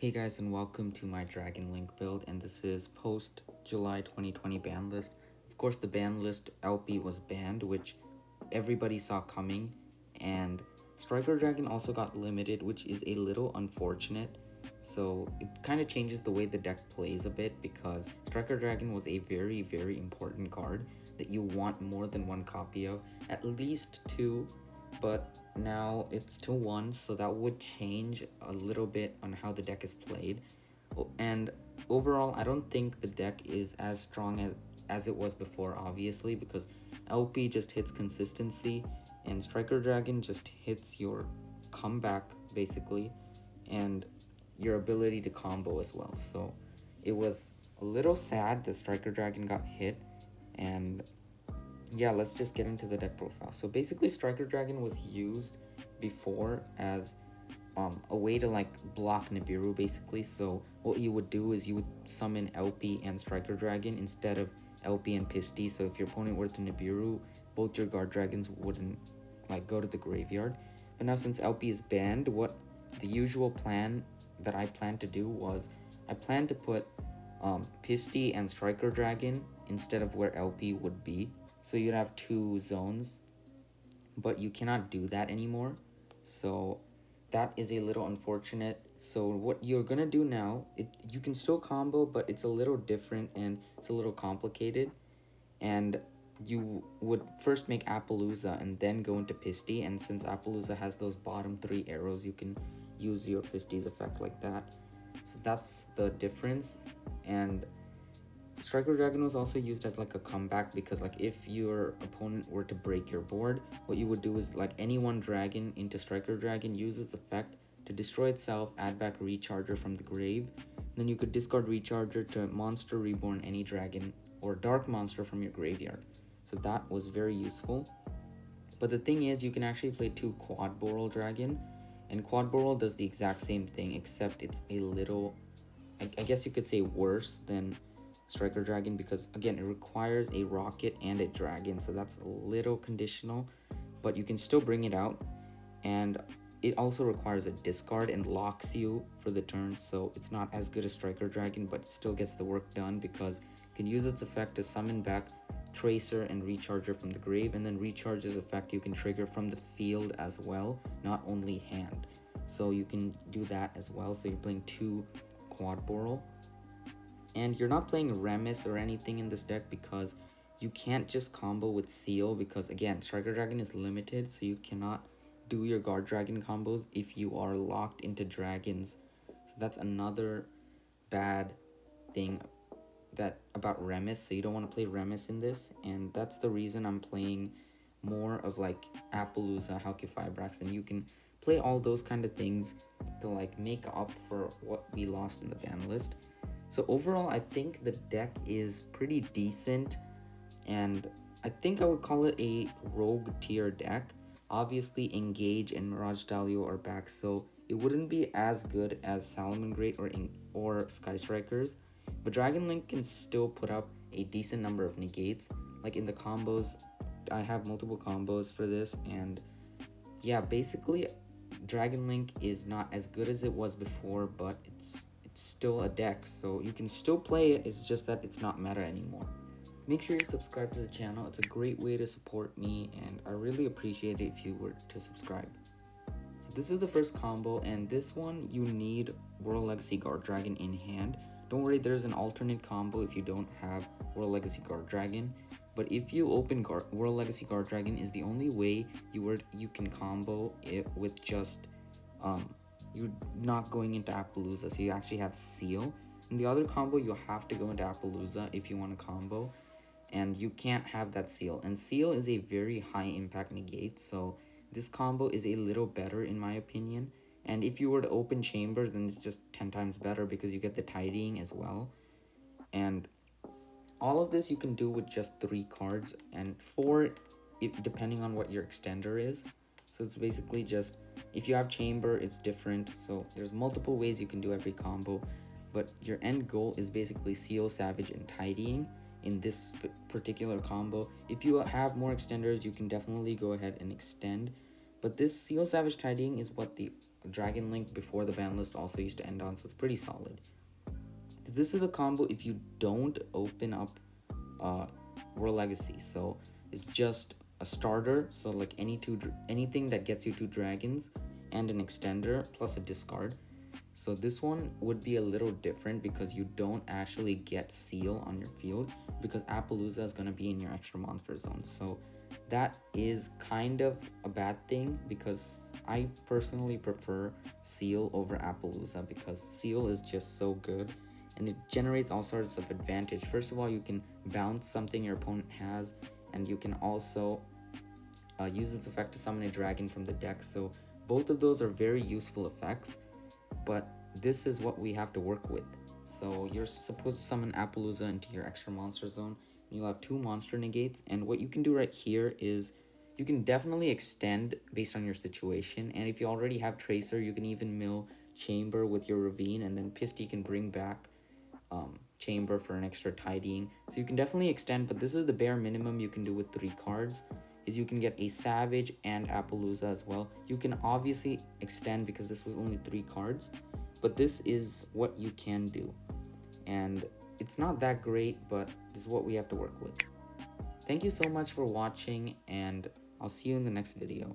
Hey guys, and welcome to my Dragon Link build, and this is post July 2020 ban list. Of course, the ban list LP was banned, which everybody saw coming, and Striker Dragon also got limited, which is a little unfortunate. So it kind of changes the way the deck plays a bit, because Striker Dragon was a very important card that you want more than one copy of, at least two, but now it's to one, so that would change a little bit on how the deck is played. And overall, I don't think the deck is as strong as it was before, obviously, because LP just hits consistency and Striker Dragon just hits your comeback basically, and your ability to combo as well. So it was a little sad that Striker Dragon got hit. And yeah, let's just get into the deck profile. So basically, Striker Dragon was used before as a way to like block Nibiru basically. So what you would do is you would summon LP and Striker Dragon instead of LP and Pisty. So if your opponent were to Nibiru, both your guard dragons wouldn't like go to the graveyard. But now since LP is banned, what the usual plan that I planned to do was I planned to put Pisty and Striker Dragon instead of where LP would be. So you'd have two zones, but you cannot do that anymore. So that is a little unfortunate. So what you're gonna do now, you can still combo, but it's a little different and it's a little complicated. And you would first make Appaloosa and then go into Pisty. And since Appaloosa has those bottom three arrows, you can use your Pisty's effect like that. So that's the difference. And Striker Dragon was also used as like a comeback, because like if your opponent were to break your board, what you would do is like any one dragon into Striker Dragon, use its effect to destroy itself, add back Recharger from the grave. Then you could discard Recharger to monster reborn any dragon or dark monster from your graveyard. So that was very useful. But the thing is, you can actually play two Quad Boral Dragon, and Quad Boral does the exact same thing, except it's a little, I guess you could say, worse than Striker Dragon, because again it requires a rocket and a dragon, so that's a little conditional, but you can still bring it out. And it also requires a discard and locks you for the turn, so it's not as good as Striker Dragon, but it still gets the work done because you can use its effect to summon back Tracer and Recharger from the grave, and then Recharge's effect you can trigger from the field as well, not only hand. So you can do that as well. So you're playing two Quad Boral. And you're not playing Remis or anything in this deck because you can't just combo with Seal, because again, Striker Dragon is limited, so you cannot do your Guard Dragon combos if you are locked into dragons. So that's another bad thing about Remis, so you don't want to play Remis in this, and that's the reason I'm playing more of like Appaloosa, Halqifibrax, and you can play all those kind of things to like make up for what we lost in the ban list. So overall, I think the deck is pretty decent, and I think I would call it a rogue tier deck. Obviously, Engage and Mirage Stalio are back, so it wouldn't be as good as Salamangreat or Sky Strikers, but Dragon Link can still put up a decent number of negates. Like in the combos, I have multiple combos for this, and yeah, basically, Dragon Link is not as good as it was before, but it's still a deck, so you can still play it. It's just that it's not meta anymore. Make sure you subscribe to the channel. It's a great way to support me, and I really appreciate it if you were to subscribe. So this is the first combo, and this one you need World Legacy Guard Dragon in hand. Don't worry, there's an alternate combo if you don't have World Legacy Guard Dragon, but if you open World Legacy Guard Dragon is the only way you can combo it with just you're not going into Appaloosa, so you actually have Seal. In the other combo, you have to go into Appaloosa if you want to combo, and you can't have that Seal. And Seal is a very high impact negate, so this combo is a little better in my opinion. And if you were to open Chamber, then it's just 10 times better because you get the tidying as well. And all of this you can do with just 3 cards, and 4 depending on what your extender is. So it's basically just, if you have Chamber, it's different. So there's multiple ways you can do every combo, but your end goal is basically Seal, Savage, and Tidying in this particular combo. If you have more extenders, you can definitely go ahead and extend, but this Seal, Savage, Tidying is what the Dragon Link before the ban list also used to end on, so it's pretty solid. This is the combo if you don't open up World Legacy. So it's just a starter, so like anything that gets you 2 dragons and an extender plus a discard. So this one would be a little different because you don't actually get seal on your field because Appaloosa is going to be in your extra monster zone. So that is kind of a bad thing because I personally prefer seal over Appaloosa because seal is just so good and it generates all sorts of advantage. First of all, you can bounce something your opponent has, and you can also use its effect to summon a dragon from the deck. So both of those are very useful effects, but this is what we have to work with. So you're supposed to summon Appaloosa into your extra monster zone. You'll have 2 monster negates, and what you can do right here is you can definitely extend based on your situation, and if you already have Tracer, you can even mill Chamber with your Ravine, and then Pisty can bring back Chamber for an extra tidying. So you can definitely extend, but this is the bare minimum you can do with 3 cards, is you can get a Savage and Appaloosa as well. You can obviously extend because this was only 3 cards, but this is what you can do. And it's not that great, but this is what we have to work with. Thank you so much for watching, and I'll see you in the next video.